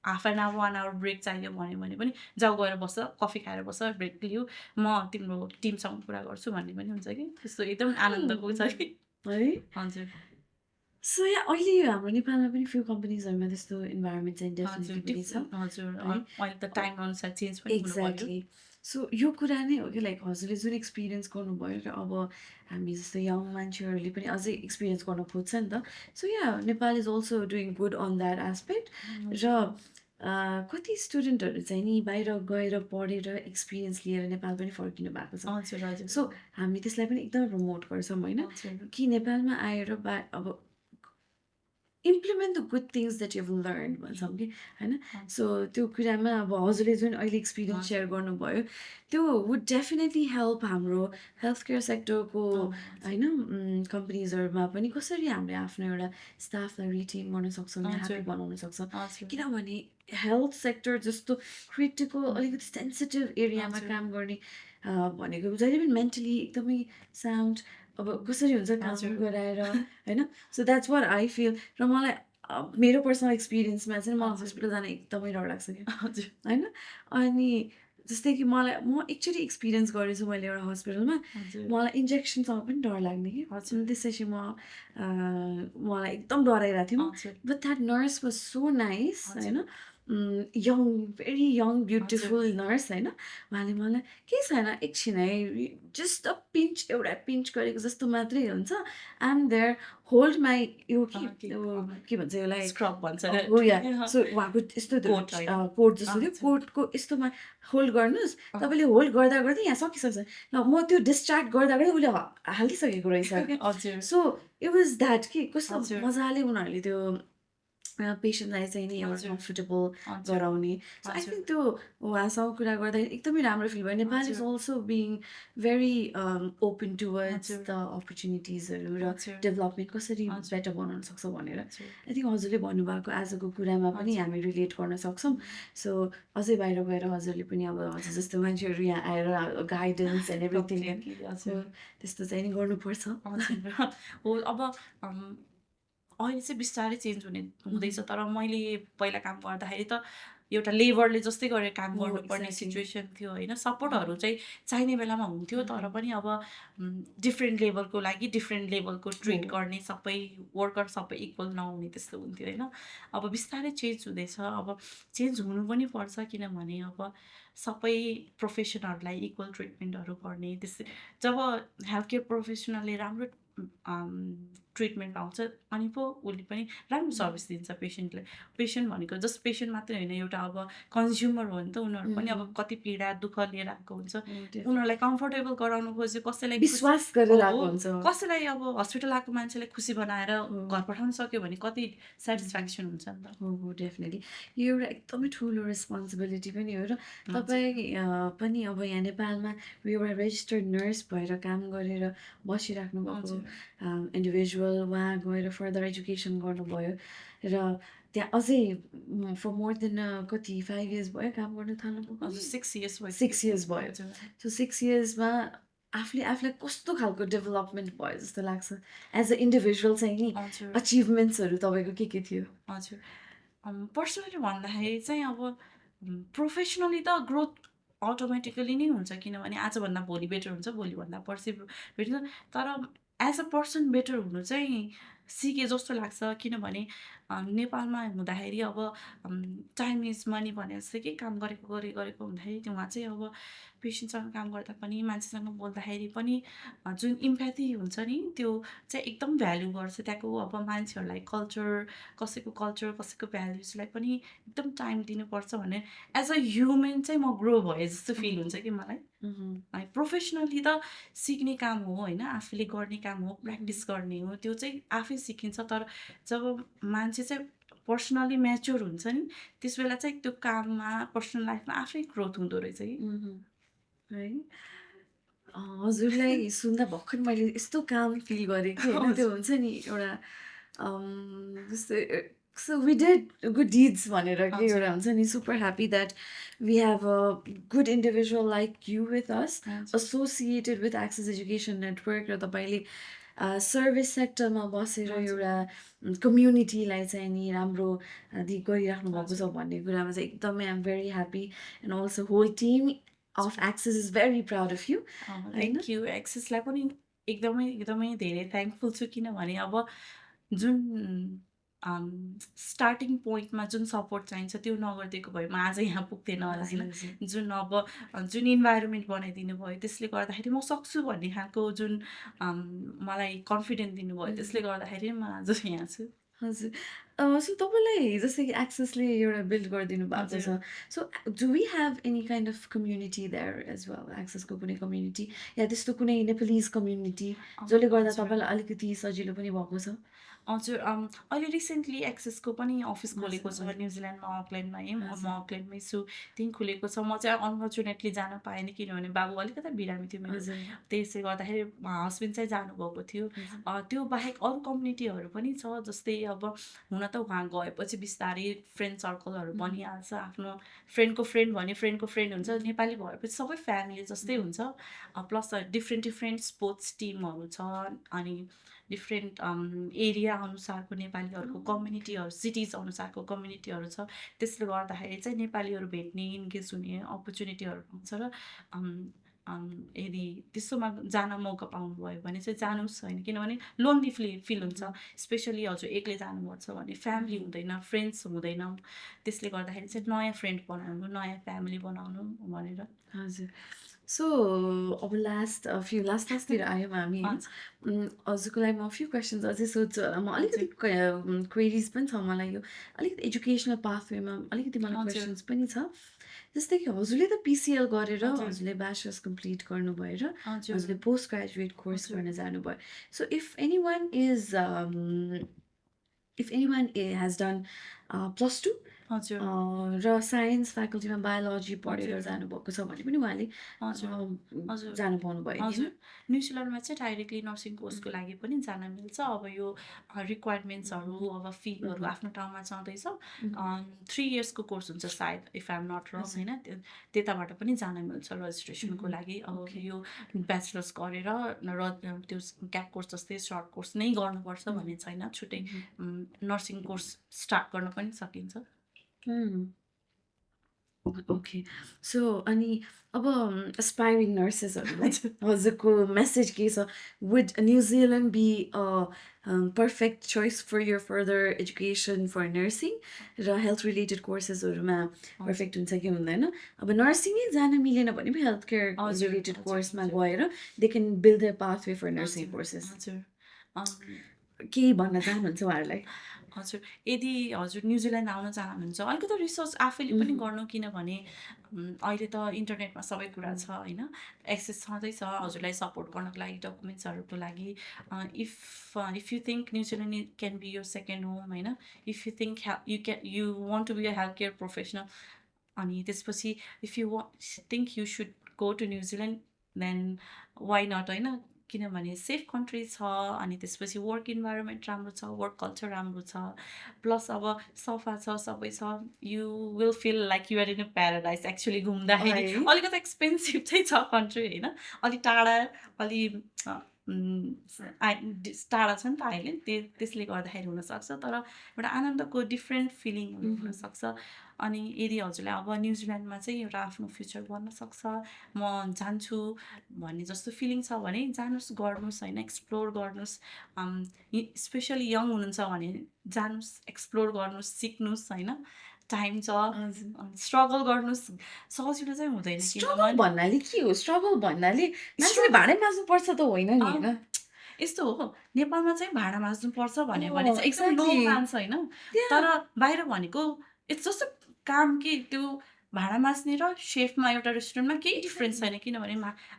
half an hour 1 hour break चाहियो भने पनि जाऊ, गएर बस्छ, कफी खाएर बस्छ, ब्रेक लियो, म तिम्रो टिमसँग कुरा गर्छु भन्ने पनि हुन्छ कि। त्यस्तो एकदम आनन्दको छ कि। है। हजुर सो या अहिले हाम्रो नेपालमा पनि फ्यु कम्पनीजहरूमा त्यस्तो इन्भाइरोमेन्ट चाहिँ हजुर डेफिनेटली पनि छ। हजुर है। अहिले त टाइम अनुसार चेन्ज पनि हुनु पर्यो। एक्ज्याक्टली। सो यो कुरा नै हो कि लाइक हजुरले जुन एक्सपिरियन्स गर्नुभयो, र अब हामी जस्तो यङ मान्छेहरूले पनि अझै एक्सपिरियन्स गर्न खोज्छ नि त। So yeah Nepal is also doing good on that aspect. र कति स्टुडेन्टहरू चाहिँ नि बाहिर गएर पढेर एक्सपिरियन्स लिएर नेपाल पनि फर्किनु भएको छ। हजुर हजुर सो हामी त्यसलाई पनि एकदम प्रमोट गर्छौँ होइन, हजुर कि नेपालमा आएर अब implement the good things that you have learn भन्छौँ कि होइन। सो त्यो कुरामा अब हजुरले जुन अहिले एक्सपिरियन्स सेयर गर्नुभयो, त्यो वुड डेफिनेटली हेल्प हाम्रो हेल्थ केयर सेक्टरको होइन कम्पनीजहरूमा पनि कसरी हामीले आफ्नो एउटा स्टाफलाई रिटेन गर्न सक्छौँ, ह्याप्पी बनाउन सक्छौँ। हजुर किनभने हेल्थ सेक्टर जस्तो क्रिटिकल अलिकति सेन्सिटिभ एरियामा हजुर काम गर्ने भनेको जहिले पनि मेन्टली एकदमै साउन्ड, अब कसरी हुन्छ काम हजुर गराएर होइन। So that's what I feel. र मलाई मेरो पर्सनल एक्सपिरियन्समा चाहिँ मलाई हजुर हस्पिटल जान एकदमै डर लाग्छ क्या हजुर होइन। अनि जस्तै कि म एकचोटि एक्सपिरियन्स गरेछु मैले एउटा हस्पिटलमा, हजुर मलाई इन्जेक्सनसँग पनि डर लाग्ने कि। हजुर। अनि त्यसपछि मलाई एकदम डराइरहेको थियो। हजुर but that nurse was so nice हजुर। होइन। यङ भेरी यङ हजुर ब्युटिफुल नर्स होइन उहाँले मलाई केही छैन एकछिन है जस्ट अ पिन्च एउटा पिन्च गरेको जस्तो मात्रै हुन्छ आइएम देयर होल्ड माई यो के भन्छ यसलाई स्क्रब भन्छ हो या सो उहाँको यस्तो कोट होइन कोट जस्तो थियो हजुर कोटको यस्तोमा होल्ड गर्नुहोस् अँ, तपाईँले होल्ड गर्दा गर्दै यहाँ सकिसक्छ ल म त्यो डिस्ट्र्याक्ट गर्दा गर्दै उसले हालिसकेको रहेछ क्या हजुर सो इट वाज द्याट कि कस्तो हजुर मजाले उनीहरूले त्यो पेसेन्टलाई चाहिँ नि एउटा हजुर कम्फर्टेबल हजुर गराउने सो आई हजुर थिङ्क त्यो उहाँसँग कुरा गर्दाखेरि एकदमै राम्रो फिल भयो नेपाल इज हजुर also being very open towards हजुर द अपर्च्युनिटिजहरू र हजुर डेभलपमेन्ट कसरी हजुर बेटर बनाउन सक्छ भनेर हजुर आई थिङ्क हजुरले भन्नुभएको आजको कुरामा पनि हजुर हामी रिलेट गर्न सक्छौँ सो अझै बाहिर गएर हजुरले पनि अब हजुर जस्तो मान्छेहरू यहाँ आएर गाइडेन्स एन्ड एभ्रिथिङ कम्प्लिटली हजुर त्यस्तो चाहिँ नि गर्नुपर्छ हजुर हो अब अहिले चाहिँ बिस्तारै चेन्ज हुँदैछ तर मैले पहिला काम गर्दाखेरि त एउटा लेबरले जस्तै गरेर काम हो गर्नुपर्ने एक्ज्याक्टली सिचुएसन थियो होइन सपोर्टहरू चाहिँ चाहिने बेलामा हुन्थ्यो तर पनि अब डिफ्रेन्ट लेभलको लागि डिफ्रेन्ट लेभलको ट्रिट गर्ने सबै वर्कर सबै इक्वल नहुने त्यस्तो हुन्थ्यो होइन अब बिस्तारै चेन्ज हुँदैछ अब चेन्ज हुनु पनि पर्छ किनभने अब सबै प्रोफेसनहरूलाई इक्वल ट्रिटमेन्टहरू गर्ने त्यस्तै जब हेल्थ केयर प्रोफेसनलले राम्रो ट्रिटमेन्ट पाउँछ अनि पो उसले पनि राम्रो सर्भिस दिन्छ पेसेन्टलाई पेसेन्ट भनेको जस्ट पेसेन्ट मात्रै होइन एउटा अब कन्ज्युमर हो नि त उनीहरू पनि अब कति पीडा दुःख लिएर आएको हुन्छ उनीहरूलाई कम्फर्टेबल गराउनु खोज्यो कसैलाई विश्वास गरेर आएको हो हुन्छ कसैलाई अब हस्पिटल आएको मान्छेलाई खुसी बनाएर घर पठाउन सक्यो भने कति सेटिस्फ्याक्सन हुन्छ नि त हो हो डेफिनेटली यो एउटा एकदमै ठुलो रेस्पोन्सिबिलिटी पनि हो र तपाईँ पनि अब यहाँ नेपालमा एउटा रेजिस्टर्ड नर्स भएर काम गरेर बसिराख्नु भएको हजुर इन्डिभिजुअल उहाँ गएर फर्दर एजुकेसन गर्नुभयो र त्यहाँ अझै फर मोर देन कति 5 इयर्स भयो काम गर्न थाल्नुभएको हजुर 6 इयर्स 6 इयर्स भयो हजुर सो 6 इयर्समा आफूलाई कस्तो खालको डेभलपमेन्ट भयो जस्तो लाग्छ एज अ इन्डिभिजुअल चाहिँ नि हजुर अचिभमेन्ट्सहरू तपाईँको के थियो हजुर पर्सनली भन्दाखेरि चाहिँ अब प्रोफेसनली त ग्रोथ अटोमेटिकली नै हुन्छ किनभने आजभन्दा भोलि बेटर हुन्छ भोलिभन्दा पर्सि बेटर तर एज अ पर्सन बेटर हुनु चाहिँ सिके जस्तो लाग्छ किनभने नेपालमा हुँदाखेरि अब टाइम इज मनी भने जस्तै कि काम गरेको हुँदाखेरि उहाँ चाहिँ अब पेसेन्टसँग काम गर्दा पनि मान्छेसँग बोल्दाखेरि पनि जुन इम्प्याथी हुन्छ नि त्यो चाहिँ एकदम भ्याल्यु गर्छ त्यहाँको अब मान्छेहरूलाई कल्चर कसैको भ्याल्युजलाई पनि एकदम टाइम दिनुपर्छ भने एज अ ह्युमन चाहिँ म ग्रो भए जस्तो फिल हुन्छ कि मलाई है प्रोफेसनली त सिक्ने काम हो होइन आफूले गर्ने काम हो प्र्याक्टिस गर्ने हो त्यो चाहिँ आफै सिकिन्छ तर जब मान्छे चाहिँ पर्सनली म्याच्योर हुन्छ नि त्यस बेला चाहिँ त्यो काममा पर्सनल लाइफमा आफै ग्रोथ हुँदो रहेछ कि है हजुरलाई सुन्दा भर्खर मैले यस्तो काम फिल गरेँ कि होइन त्यो हुन्छ नि एउटा जस्तै so we did good deeds भनेर के एउटा हुन्छ नि super happy that we have a good individual like you with us associated with Access Education Network र तपाईँले सर्भिस सेक्टरमा बसेर एउटा कम्युनिटीलाई चाहिँ नि राम्रो गरिराख्नु भएको छ भन्ने कुरामा चाहिँ एकदमै I'm very happy and also whole team of Access is very proud of you thank you एक्सेसलाई पनि एकदमै एकदमै धेरै थ्याङ्कफुल छु किनभने अब जुन स्टार्टिङ पोइन्टमा जुन सपोर्ट चाहिन्छ त्यो नगरिदिएको भए म आज यहाँ पुग्थेन होला होइन जुन अब जुन इन्भाइरोमेन्ट बनाइदिनु भयो त्यसले गर्दाखेरि म सक्छु भन्ने खालको जुन मलाई कन्फिडेन्ट दिनुभयो त्यसले गर्दाखेरि म आज यहाँ छु हजुर सो तपाईँलाई जस्तै कि एक्सेसले एउटा बिल्ड गरिदिनु भएको छ so do we have any kind of community there as well एक्सेसको कुनै कम्युनिटी या त्यस्तो कुनै नेपालिज कम्युनिटी जसले गर्दा तपाईँलाई अलिकति सजिलो पनि भएको छ हजुर अहिले रिसेन्टली एक्सेसको पनि अफिस खोलेको छ न्युजिल्यान्डमा अकल्यान्डमा है म अकल्यान्डमै छु त्यहीँ खुलेको छ म चाहिँ अनफर्चुनेटली जान पाएन किनभने बाबु अलिकति बिरामी थियो मेरो त्यसले गर्दाखेरि हस्बेन्ड चाहिँ जानुभएको थियो त्यो बाहेक अरू कम्युनिटीहरू पनि छ जस्तै अब हुन त उहाँ गएपछि बिस्तारै फ्रेन्ड सर्कलहरू बनिहाल्छ आफ्नो फ्रेन्डको फ्रेन्ड भने फ्रेन्डको फ्रेन्ड हुन्छ नेपाली भएपछि सबै फ्यामिली जस्तै हुन्छ प्लस डिफ्रेन्ट स्पोर्ट्स टिमहरू छ अनि डिफ्रेन्ट एरिया अनुसारको नेपालीहरूको कम्युनिटीहरू सिटिज अनुसारको कम्युनिटीहरू छ त्यसले गर्दाखेरि चाहिँ नेपालीहरू भेट्ने इन्गेज हुने अपर्च्युनिटीहरू पाउँछ र यदि त्यस्तोमा जान मौका पाउनुभयो भने चाहिँ जानुहोस् होइन, किनभने लोन्ली फिल हुन्छ। स्पेसली हजुर एक्लै जानुपर्छ भने फ्यामिली हुँदैन, फ्रेन्ड्स हुँदैन, त्यसले गर्दाखेरि चाहिँ नयाँ फ्रेन्ड बनाउनु, नयाँ फ्यामिली बनाउनु भनेर। हजुर। सो अब लास्टतिर आयौँ हामी होइन। हजुरको लागि म फ्यु क्वेसन्स अझै सोध्छु होला। म अलिकति क्वेरिज पनि छ मलाई, यो अलिकति एजुकेसनल पाथवेमा अलिकति मलाई हजुर क्वेसन्स पनि छ। जस्तै कि हजुरले त पिसिएल गरेर हजुर हजुरले ब्याचलर्स कम्प्लिट गर्नुभयो र हजुर हजुरले पोस्ट ग्रेजुएट कोर्स हजुर गर्न जानुभयो। So if anyone has done +2 हजुर र साइन्स फ्याकल्टीमा बायोलोजी पढेर हजुर जानुभएको छ भने पनि उहाँले हजुर हजुर जानु पाउनुभयो नि हजुर होइन? न्युजिल्यान्डमा चाहिँ डाइरेक्टली नर्सिङ कोर्सको लागि पनि जान मिल्छ। अब यो रिक्वायरमेन्ट्सहरू, अब फीहरू आफ्नो ठाउँमा छँदैछ। 3 इयर्सको कोर्स हुन्छ सायद, इफ आइ एम नट रङ होइन। त्यताबाट पनि जान मिल्छ रजिस्ट्रेसनको लागि। अब ओके। यो ब्याचलर्स गरेर र त्यो ग्याप कोर्स जस्तै सर्ट कोर्स नै गर्नुपर्छ भन्ने छैन, छुट्टै नर्सिङ कोर्स स्टार्ट गर्न पनि सकिन्छ। ओके। सो अनि अब एस्पायरिङ नर्सेसहरूलाई हजुरको मेसेज के छ? Would New Zealand be a perfect choice for your further education for nursing र हेल्थ रिलेटेड कोर्सेसहरूमा पर्फेक्ट हुन्छ कि हुँदैन? अब नर्सिङै जान मिलेन भने पनि हेल्थ केयर हजुर रिलेटेड हजुर कोर्समा हजुर गएर they can build their pathway for nursing हजुर कोर्सेस। हजुर केही भन्न चाहनुहुन्छ उहाँहरूलाई? हजुर यदि हजुर न्युजिल्यान्ड आउन चाहनुहुन्छ अलिकति रिसर्च आफैले पनि गर्नु, किनभने अहिले त इन्टरनेटमा सबै कुरा छ होइन, एक्सेस छँदैछ हजुरलाई सपोर्ट गर्नको लागि, डकुमेन्ट्सहरूको लागि। If you think New Zealand can be your second home होइन, if you think you want to be a health care professional, अनि त्यसपछि if you think you should go to New Zealand then why not होइन, किनभने safe country छ। अनि त्यसपछि work environment राम्रो छ, वर्क कल्चर राम्रो छ, प्लस अब सफा छ, सबै छ। You will feel like you're in a paradise actually घुम्दाखेरि। है? अलिकति एक्सपेन्सिभ चाहिँ छ कन्ट्री होइन, अलिक टाढा, अलि टाढा छ नि त आइल्यान्ड, त्यसले गर्दाखेरि हुनसक्छ, तर एउटा आनन्दको डिफ्रेन्ट फिलिङ हुनसक्छ। अनि यदि हजुरलाई अब न्युजिल्यान्डमा चाहिँ एउटा आफ्नो फ्युचर बन्न सक्छ, म जान्छु भन्ने जस्तो फिलिङ छ भने जानुहोस्, गर्नुहोस् होइन, एक्सप्लोर गर्नुहोस्। स्पेसली यङ हुनुहुन्छ भने जानुहोस्, एक्सप्लोर गर्नुहोस्, सिक्नुहोस् होइन, टाइम छ, स्ट्रगल गर्नुहोस्। सजिलो चाहिँ हुँदैन, स्ट्रगल किनभने भन्नाले के हो? स्ट्रगल भन्नाले मान्छेले स्ट्रगल भाँडै माझ्नुपर्छ त होइन नि होइन? यस्तो हो, नेपालमा चाहिँ भाँडा माझ्नुपर्छ भन्यो भने चाहिँ एकदम लो एक्ज्याक्टली मान्छ होइन, त्यहाँ तर बाहिर भनेको इट्स जस्तो काम कि त्यो भाँडा माझ्ने र सेफमा एउटा रेस्टुरेन्टमा केही डिफ्रेन्स छैन, किनभने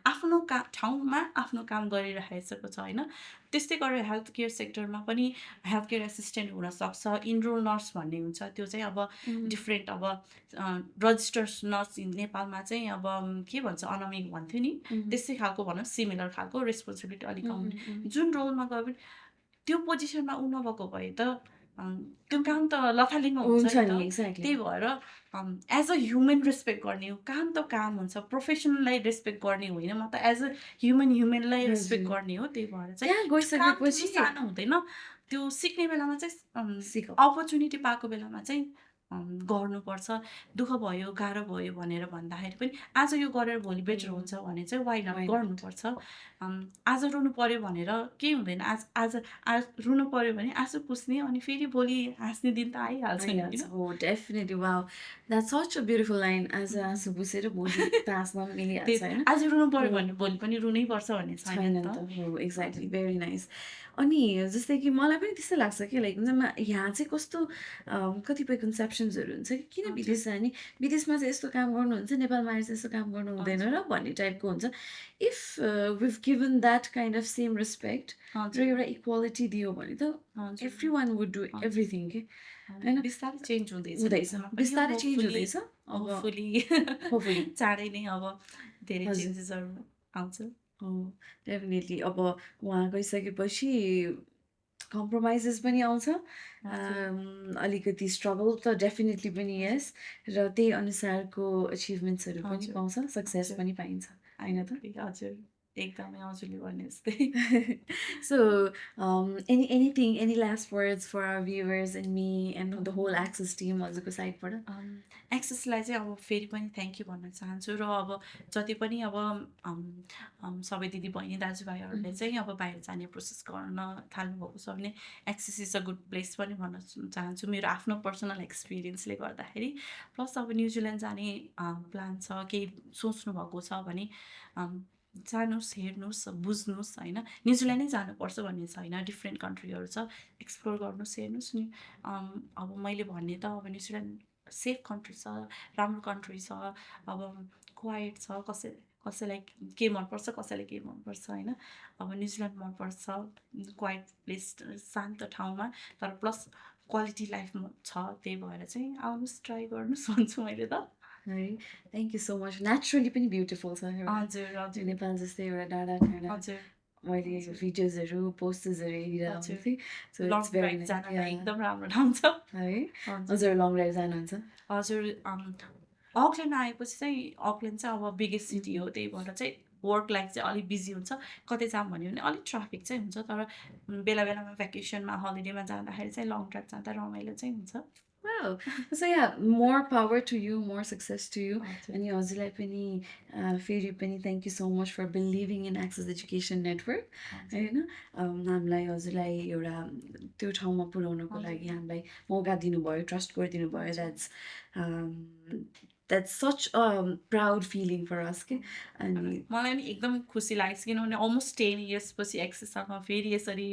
आफ्नो ठाउँमा आफ्नो काम गरिरहेको छ होइन। त्यस्तै गरेर हेल्थ केयर सेक्टरमा पनि हेल्थ केयर एसिस्टेन्ट हुनसक्छ, इनरोल नर्स भन्ने हुन्छ, त्यो चाहिँ अब डिफ्रेन्ट। अब रजिस्टर्ड नर्स नेपालमा चाहिँ अब के भन्छ, अनामिक भन्थ्यो नि, त्यस्तै खालको भनौँ, सिमिलर खालको रेस्पोन्सिबिलिटी अलिक कम। जुन रोलमा गयो भने त्यो पोजिसनमा ऊ नभएको भए त त्यो काम त लथालिङ्ग हुन्छ हुन्छ नि नि त। एक्ज्याक्टली। त्यही भएर एज अ ह्युमन रेस्पेक्ट गर्ने हो, काम त काम हुन्छ, प्रोफेसनलाई रेस्पेक्ट गर्ने होइन, म त एज अ ह्युमनलाई रेस्पेक्ट गर्ने हो। त्यही भएर चाहिँ त्यहाँ काम ठुलो गइसकेपछि सानो हुँदैन, त्यो सिक्ने बेलामा चाहिँ सिक अपर्च्युनिटी पाएको बेलामा चाहिँ गर्नुपर्छ। दुःख भयो, गाह्रो भयो भनेर भन्दाखेरि पनि आज यो गरेर भोलि बेटर हुन्छ भने चाहिँ वाइ नट गर्नुपर्छ। आज रुनु पर्यो भनेर केही हुँदैन, आज रुनु पर्यो भने आँसु पुस्ने, अनि फेरि भोलि हाँस्ने दिन त आइहाल्छ नि होइन। हो definitely. Wow, that's such a beautiful line. आज आँसु पुसेर भोलि त हाँस्न पनि मिलिहाल्छ होइन? आज रुनु पर्यो भने भोलि पनि रुनै पर्छ भन्ने छैन छैन नि नि त। त। हो एक्ज्याक्टली, भेरी नाइस। अनि जस्तै कि मलाई पनि त्यस्तै लाग्छ कि लाइक यहाँ चाहिँ कस्तो कतिपय कन्सेप्सन्सहरू हुन्छ कि किन विदेश जाने, विदेशमा चाहिँ यस्तो काम गर्नुहुन्छ, नेपालमा आएर चाहिँ यस्तो काम गर्नु हुँदैन र भन्ने टाइपको हुन्छ। If we've given that kind of same respect र एउटा इक्वालिटी दियो भने त every one would do everything के होइन? बिस्तारै चेन्ज हुँदैछ, बिस्तारै चेन्ज हुँदैछ। होपफुली चाँडै नै अब धेरै हजुर। चेन्जेसहरू आउँछ। हो डेफिनेटली। अब उहाँ गइसकेपछि कम्प्रोमाइजेस पनि आउँछ, अलिकति स्ट्रगल त डेफिनेटली पनि यस, र त्यही अनुसारको अचिभमेन्ट्सहरू पनि पाउँछ, सक्सेस पनि पाइन्छ होइन त? हजुर एकदमै हजुरले भने जस्तै। So, any last words for our viewers and me and the whole Access team हजुरको साइडबाट? एक्सेसलाई चाहिँ अब फेरि पनि थ्याङ्क यू भन्न चाहन्छु र अब जति पनि अब सबै दिदीबहिनी दाजुभाइहरूले चाहिँ अब बाहिर जाने प्रोसेस गर्न थाल्नुभएको छ भने Access is a good place पनि भन्न चाहन्छु मेरो आफ्नो पर्सनल एक्सपिरियन्सले गर्दाखेरि। प्लस अब न्युजिल्यान्ड जाने प्लान छ केही सोच्नु भएको छ भने जानुहोस् हेर्नुहोस् बुझ्नुहोस् होइन न्युजिल्यान्डै जानुपर्छ भन्ने छैन डिफ्रेन्ट कन्ट्रीहरू छ एक्सप्लोर गर्नुहोस् हेर्नुहोस् नि। अब मैले भन्ने त अब न्युजिल्यान्ड सेफ कन्ट्री छ राम्रो कन्ट्री छ अब क्वाइट छ कसैलाई के मनपर्छ कसैलाई के मनपर्छ होइन अब न्युजिल्यान्ड मनपर्छ क्वाइट प्लेस शान्त ठाउँमा तर प्लस क्वालिटी लाइफ छ त्यही भएर चाहिँ आउनुहोस् ट्राई गर्नुहोस् भन्छु मैले त। है thank you so much naturally पनि ब्युटिफुल छ हजुर हजुर नेपाल जस्तै एउटा डाँडा काँडा हजुर मैले भिडियोजहरू पोस्टर्सहरू हेरिरहेको थिएँ सो लङ ड्राइभ जान एकदम राम्रो ठाउँ छ है हजुर लङ ड्राइभ जानुहुन्छ? हजुर अकल्यान्ड आएपछि चाहिँ अकल्यान्ड चाहिँ अब बिगेस्ट सिटी हो त्यही भएर चाहिँ वर्क लाइफ चाहिँ अलिक बिजी हुन्छ कतै जाऊँ भन्यो भने अलिक ट्राफिक चाहिँ हुन्छ तर बेला बेलामा भ्याकेसनमा हलिडेमा जाँदाखेरि चाहिँ लङ ड्राइभ जाँदा रमाइलो चाहिँ हुन्छ। Wow. So yeah, more power to you, more success to you. हजुर अनि हजुरलाई पनि फेरि पनि thank you so much for believing in Access Education Network. हजुर होइन हामीलाई हजुरलाई एउटा त्यो ठाउँमा पुर्याउनको लागि हामीलाई मौका दिनुभयो ट्रस्ट गरिदिनु भयो that's such a proud feeling for us के अनि मलाई पनि एकदम खुसी लागेको छ किनभने अलमोस्ट 10 इयर्स पछि एक्सेससँग फेरि यसरी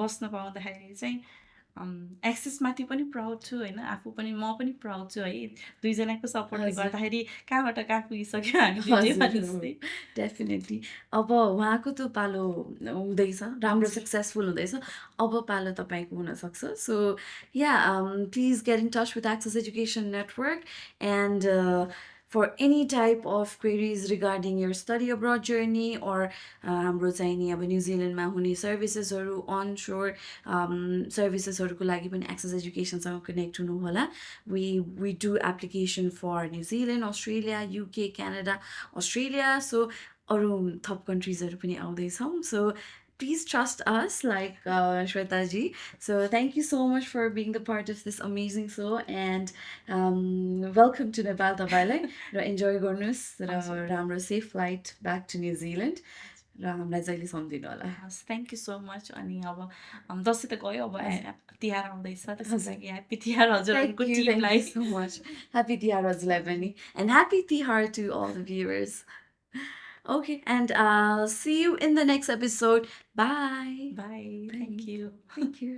बस्न पाउँदाखेरि चाहिँ एक्सेसमाथि पनि प्राउड छु होइन आफू पनि म पनि प्राउड छु है दुईजनाको सपोर्टले हजुर गर्दाखेरि कहाँबाट कहाँ पुगिसक्यो हामी दुइटै भने हजुर जस्तै। डेफिनेटली अब उहाँको त पालो हुँदैछ राम्रो सक्सेसफुल हुँदैछ अब पालो तपाईँको हुनसक्छ so yeah please get in touch with Access Education Network and for any type of queries regarding your study abroad journey or हाम्रो चाहिँ नि अब न्युजिल्यान्डमा हुने सर्भिसेसहरू अन सोर सर्भिसेसहरूको लागि पनि एक्सेस एजुकेसनसँग कनेक्ट हुनु होला we do application for New Zealand, Australia, UK, Canada, Australia so अरू थप कन्ट्रिजहरू पनि आउँदैछौँ so please trust us like Shweta ji. So thank you so much for being the part of this amazing show and welcome to Nepal तपाईँलाई र enjoy गर्नुहोस् र राम्रो safe flight back to New Zealand र हामीलाई जहिले सम्झिनु होला। हस् थ्याङ्क यू सो मच अनि अब दसैँ त गयो अब तिहार आउँदैछ त्यसको लागि ह्याप्पी तिहार हजुरहरूको Thank you टिमलाई। so much. Happy Tihar हजुरलाई पनि and happy Tihar to all the viewers. Okay, and I'll see you in the next episode. Bye. By thank you. Thank you.